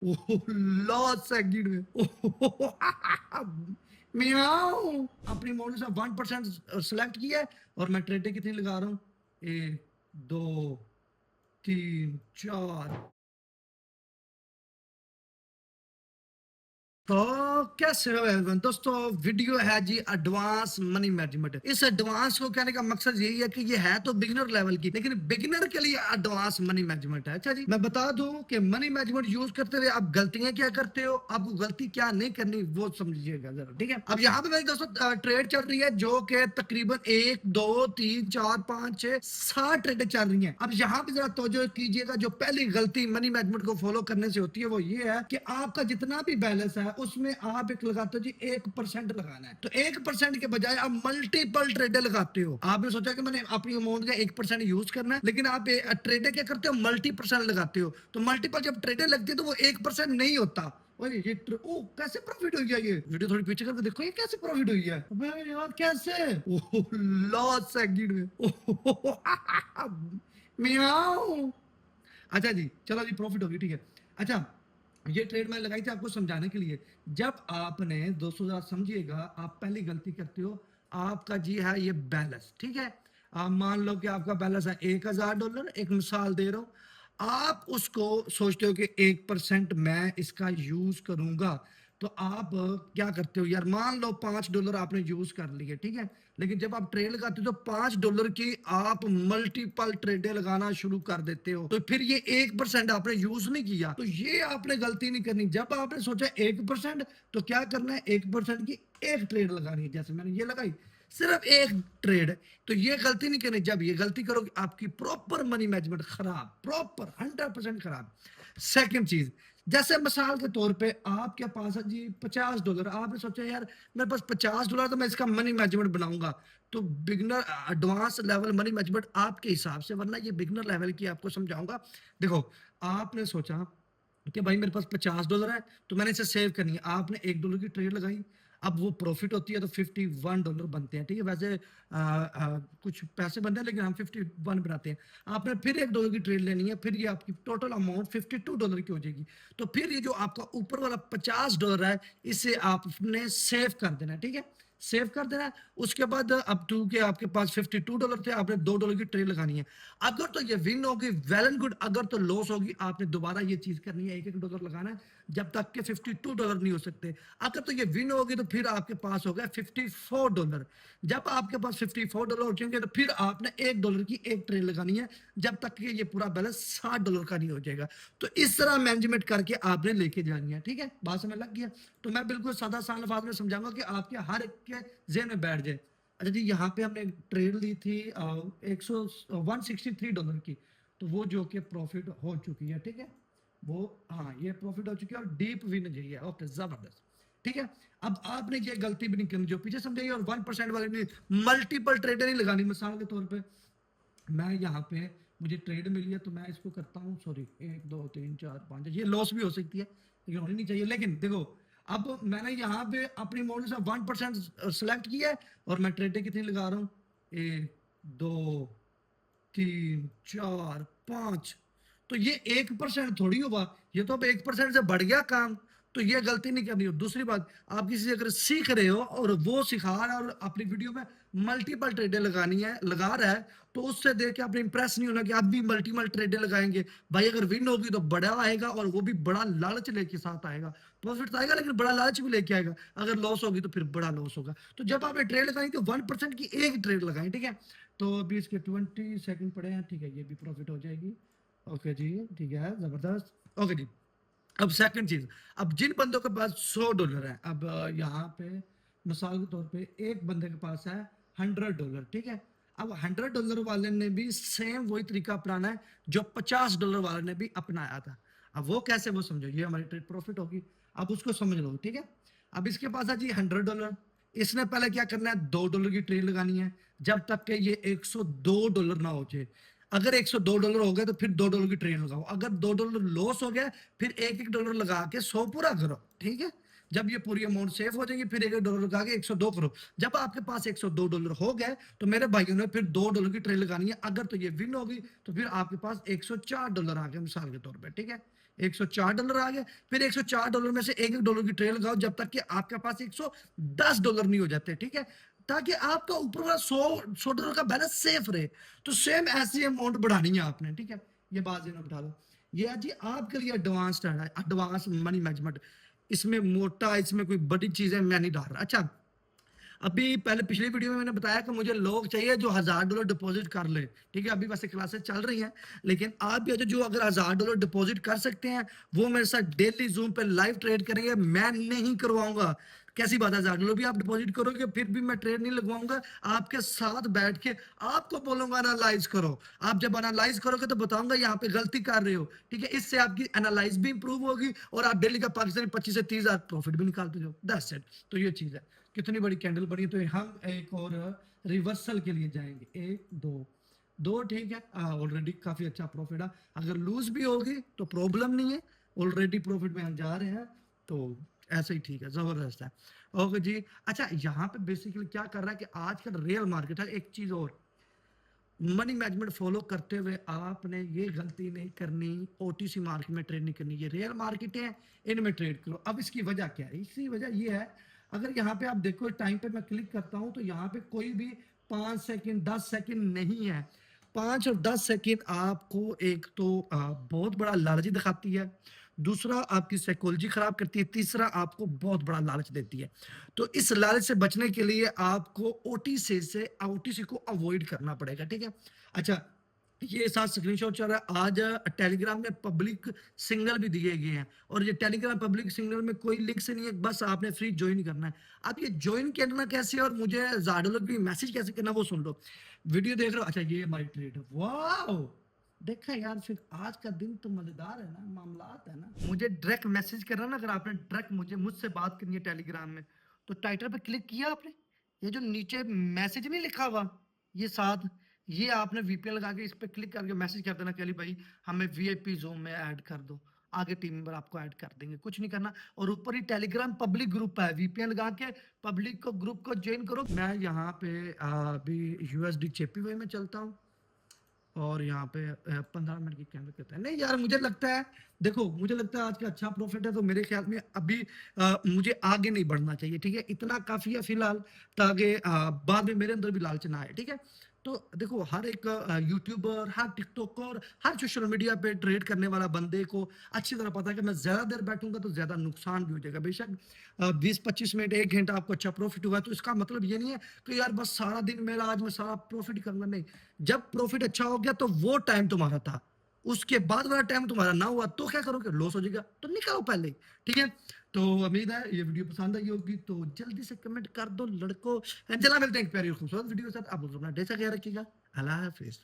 ओह loss second में मियाओ अपनी model से 1% सेलेक्ट किया है और मैं ट्रेडें कितनी लगा रहा हूं, एक, दो, तीन, चार। तो कैसे हो everyone? दोस्तों वीडियो है जी एडवांस मनी मैनेजमेंट। इस एडवांस को कहने का मकसद यही है कि ये है तो बिगिनर लेवल की, लेकिन बिगिनर के लिए एडवांस मनी मैनेजमेंट है। अच्छा जी, मैं बता दूं कि मनी मैनेजमेंट यूज करते हुए आप गलतियां क्या करते हो, आपको गलती क्या नहीं करनी वो समझिएगा जरा, ठीक है। अब यहाँ पे मेरे दोस्तों ट्रेड चल रही है जो कि तकरीबन 1 2 3 4 5 6 7 ट्रेडें चल रही हैं। अब यहाँ पे जरा तवज्जो कीजिएगा, जो पहली गलती मनी मैनेजमेंट को फॉलो करने से होती है वो ये है कि आपका जितना भी बैलेंस है उसमें आप एक लगाते हो जी 1% लगाना है। तो 1% के बजाय आप मल्टीपल ट्रेडे लगाते हो। आपने सोचा कि मैंने अपनी अमाउंट का 1% यूज करना है, लेकिन आप ट्रेडे क्या करते हो, मल्टी% लगाते हो। तो मल्टीपल जब ट्रेडे लगती है तो वो 1% नहीं होता। ये ओ कैसे प्रॉफिट हुई है, ये वीडियो थोड़ी पीछे करके देखो ये कैसे प्रॉफिट हुई है। अबे यार कैसे, ओह लॉस सेकंड में मियाओ। अच्छा जी, चलो जी प्रॉफिट होगी, ठीक है। अच्छा, ये ट्रेड मैंने लगाई थी आपको समझाने के लिए। जब आपने दोस्तों जरा समझिएगा, आप पहली गलती करते हो, आपका जी है ये बैलेंस, ठीक है। आप मान लो कि आपका बैलेंस है $1000, एक मिसाल दे रहा हूं। आप उसको सोचते हो कि 1% मैं इसका यूज करूंगा। तो आप क्या करते हो यार, मान लो $5 आपने यूज कर लिए, ठीक है। लेकिन जब आप ट्रेड लगाते हो तो $5 की आप मल्टीपल ट्रेडें लगाना शुरू कर देते हो। तो फिर ये 1% आपने यूज नहीं किया, तो ये आपने गलती नहीं करनी। जब आपने सोचा 1%, तो क्या करना है, 1% की एक ट्रेड लगानी है। जैसे मैंने ये लगाई, सिर्फ एक ट्रेड। तो ये गलती नहीं करनी। जब ये गलती करोगे आपकी प्रॉपर मनी मैनेजमेंट खराब, प्रॉपर 100% खराब। सेकंड चीज, जैसे मिसाल के तौर पे आपके पास है जी $50। आपने सोचा यार मेरे पास $50, तो मैं इसका मनी मैनेजमेंट बनाऊंगा। तो beginner advance level money management आपके हिसाब से, वरना ये बिगनर लेवल की आपको समझाऊंगा। देखो, आपने सोचा कि भाई मेरे पास $50 है, तो मैंने इसे सेव करनी है। आपने $1 की ट्रेड लगाई, अब वो प्रॉफिट होती है तो $51 बनते हैं, ठीक है। वैसे कुछ पैसे बनते हैं, लेकिन हम 51 बनाते हैं। आपने फिर $1 की ट्रेड लेनी है, फिर ये आपकी टोटल अमाउंट $52 की हो जाएगी। तो फिर ये जो आपका ऊपर वाला $50 है, इसे आपने सेव कर देना है, ठीक है। सेव कर देना है। उसके बाद अब टू के आपके पास $52 थे, आपने $2 की ट्रेड लगानी है। अगर तो ये विन होगी वेल एंड गुड, अगर तो लॉस होगी आपने दोबारा ये चीज करनी है, $1 लगाना है जब तक के $52 नहीं हो सकते। अगर तो ये विन होगी तो फिर आपके पास हो गया $54। जब आपके पास $54 हो जाएंगे तो फिर आपने $1 की एक ट्रेड लगानी है जब तक कि ये पूरा बैलेंस $60 का नहीं हो जाएगा। तो इस तरह मैनेजमेंट करके आपने लेके जानी है, ठीक है। बात समझ लग गया। तो मैं बिल्कुल सादा सा अल्फाज में समझाऊंगा कि आपके हर एक के जेहन में बैठ जाए। अच्छा जी, यहाँ पे हमने ट्रेड ली थी 163 डॉलर की, तो वो जो कि प्रॉफिट हो चुकी है, ठीक है। वो हाँ, ये प्रॉफिट हो चुकी है और डीप विन जी है। ओके, जबरदस्त, ठीक है। अब आपने ये गलती भी नहीं करनी जो पीछे समझाई, और 1% वाले नहीं, मल्टीपल ट्रेडर नहीं लगानी। मिसाल के तौर पे मैं यहाँ पे, मुझे ट्रेड मिली है तो मैं इसको करता हूँ, सॉरी 1 2 3 4 5, ये लॉस भी हो सकती है लेकिन होनी नहीं चाहिए। लेकिन देखो, अब मैंने यहाँ पे अपनी मॉडल से 1% सेलेक्ट किया है और मैं ट्रेडें कितनी लगा रहा हूँ, 1 2 3 4 5। तो ये 1% थोड़ी होगा, ये तो अब 1% से बढ़ गया काम। तो ये गलती नहीं करनी हो। दूसरी बात, आप किसी से अगर सीख रहे हो और वो सिखा रहा है और अपनी वीडियो में मल्टीपल ट्रेडें लगानी है, लगा रहा है, तो उससे देख के आपने इंप्रेस नहीं होना कि आप भी मल्टीपल ट्रेडें लगाएंगे। भाई अगर विन होगी तो बड़ा आएगा और वो भी बड़ा लालच लेके साथ आएगा। प्रॉफिट तो आएगा लेकिन बड़ा लालच भी लेके आएगा। अगर लॉस होगी तो फिर बड़ा लॉस होगा। तो जब आपने ट्रेड लगाई तो 1% की एक ट्रेड लगाई, ठीक है। तो अभी इसके 20 सेकंड पड़े हैं, ठीक है, ये भी प्रॉफिट हो जाएगी। ओके जी, ठीक है, जबरदस्त। ओके जी, अब सेकंड चीज, अब जिन बंदों के पास $100 है, अब यहाँ पे मिसाल के तौर पे एक बंदे के पास है $100, ठीक है। अब $100 वाले ने भी सेम वही तरीका अपनाना है जो $50 वाले ने भी अपनाया था। अब वो कैसे, वो समझो, ये हमारी ट्रेड प्रॉफिट होगी। अब उसको समझ लो, ठीक है। अब इसके पास है जी $100, इसने पहले क्या करना है, $2 की ट्रेड लगानी है जब तक कि ये $102 ना हो जाए। अगर $102 हो गए तो फिर $2 की ट्रेड लगाओ। अगर $2 लॉस हो गया, फिर $1 लगा के 100 पूरा करो, ठीक है। जब ये पूरी अमाउंट सेफ हो जाएगी फिर $1 लगा के 102 करो। जब आपके पास $102 हो गए तो मेरे भाइयों ने फिर $2 की ट्रेड लगानी है। अगर तो ये विन होगी तो फिर आपके पास $104 आ गए, मिसाल के तौर पे, ठीक है। $104 आ गया, फिर $104 में से $1-1 की ट्रेड लगाओ जब तक कि आपके पास $110 नहीं हो जाते, ठीक है? ताकि आपका ऊपर वाला $100 का बैलेंस सेफ रहे। तो सेम ऐसी अमाउंट बढ़ानी है आपने, ठीक है? ये बात ज़हन में बिठा लो। ये है जी आपके लिए एडवांस ट्रेड है, एडवांस मनी मैनेजमेंट। इसमें मोटा, इसमें कोई बड़ी चीज़ें मैं नहीं डाल रहा। अच्छा, अभी पहले पिछली वीडियो में मैंने बताया कि मुझे लोग चाहिए जो $1000 डिपॉजिट कर ले, ठीक है? अभी वैसे क्लासेस चल रही हैं, लेकिन आप भी जो अगर $1000 डिपॉजिट कर सकते हैं, वो मेरे साथ डेली ज़ूम पे लाइव ट्रेड करेंगे। मैं नहीं करवाऊँगा। कैसी बात है, $1000 भी आप डिपॉजिट करोगे, फिर भी मैं ट्रेड नहीं लगवाऊँगा। आपके साथ बैठ के आपको बोलूँगा एनालाइज़ करो। आप जब एनालाइज़ करोगे तो बताऊँगा यहाँ पे गलती कर रहे हो, ठीक है? इससे आपकी एनालाइज़ भी इंप्रूव होगी और आप डेली का पाकिस्तानी 25 से 30 हज़ार प्रॉफिट भी निकालते हो। That's it. तो ये चीज़ है। कितनी बड़ी कैंडल बनी है, तो हम एक और रिवर्सल के लिए जाएंगे। 1 2 2 ठीक है, ऑलरेडी काफी अच्छा प्रॉफिट है। अगर लूज भी होगी तो प्रॉब्लम नहीं है, ऑलरेडी प्रॉफिट में हम जा रहे हैं, तो ऐसे ही ठीक है, जबरदस्त है। ओके जी। अच्छा, यहाँ पे बेसिकली क्या कर रहा है कि आज का रियल मार्केट है। एक चीज और, मनी मैनेजमेंट फॉलो करते हुए आपने ये गलती नहीं करनी, ओटीसी मार्केट में ट्रेड नहीं करनी। ये रियल मार्केट है, इनमें ट्रेड करो। अब इसकी वजह क्या है? इसकी वजह ये है, अगर यहाँ पे आप देखो टाइम पे मैं क्लिक करता हूं तो यहाँ पे कोई भी 5 सेकंड 10 सेकंड नहीं है। 5 और 10 सेकंड आपको एक तो बहुत बड़ा लालच दिखाती है, दूसरा आपकी साइकोलॉजी खराब करती है, तीसरा आपको बहुत बड़ा लालच देती है। तो इस लालच से बचने के लिए आपको ओटीसी को अवॉइड करना पड़ेगा, ठीक है? अच्छा, ये साथ स्क्रीनशॉट चल रहा है। आज टेलीग्राम में पब्लिक सिग्नल भी दिए गए हैं, और ये टेलीग्राम पब्लिक सिग्नल में कोई लिंक से नहीं है, बस आपने फ्री ज्वाइन करना है। अब ये ज्वाइन करना कैसे है और मुझे ज़ाडो की मैसेज कैसे करना, वो सुन लो। वीडियो देख रहे हो? अच्छा, ये हमारी ट्रेड है। वाओ, देखा यार, फिर आज का दिन तो मजेदार है ना, मामलात है ना। मुझे डायरेक्ट मैसेज करना ना, अगर आपने डायरेक्ट मुझसे बात करनी है टेलीग्राम में, तो टाइटल पे क्लिक किया आपने, ये जो नीचे मैसेज नहीं लिखा हुआ, ये साथ, ये आपने वीपीएन लगा के इस पे क्लिक करके मैसेज कर देना कि अली भाई हमें वीआईपी जोन में ऐड कर दो, आगे टीम मेंबर आपको ऐड कर देंगे। कुछ नहीं करना, और ऊपर ही टेलीग्राम पब्लिक ग्रुप है, वीपीएन लगा के पब्लिक को ग्रुप को ज्वाइन करो। मैं यहाँ पे अभी यूएसडी चेपी हुए में चलता हूँ, और यहाँ पे 15 मिनट की कैंडल कहते हैं। नहीं यार, मुझे लगता है, देखो मुझे लगता है आज का अच्छा प्रॉफिट है, तो मेरे ख्याल में अभी मुझे आगे नहीं बढ़ना चाहिए, ठीक है? इतना काफी है फिलहाल, ताकि बाद में मेरे अंदर भी लालच ना आए, ठीक है? तो देखो, हर एक यूट्यूबर, हर टिकटॉकर, हर सोशल मीडिया पे ट्रेड करने वाला बंदे को अच्छी तरह पता है कि मैं ज्यादा देर बैठूंगा तो ज्यादा नुकसान भी हो जाएगा। बेशक 20-25 मिनट 1 घंटा आपको अच्छा प्रॉफिट हुआ, तो इसका मतलब ये नहीं है कि यार बस सारा दिन मेरा आज मैं सारा प्रॉफिट करूंगा। नहीं, जब प्रॉफिट अच्छा हो गया तो वो टाइम तुम्हारा था, उसके बाद वाला टाइम तुम्हारा ना हुआ तो क्या करोगे? लॉस हो जाएगा, तो निकालो पहले ही, ठीक है? तो उम्मीद है ये वीडियो पसंद आई होगी, तो जल्दी से कमेंट कर दो लड़कों। चला, मिलते हैं एक प्यारी और खूबसूरत वीडियो के साथ। आप लोग अपना ढेर सारा ख्याल रखिएगा। अल्लाह हाफिज।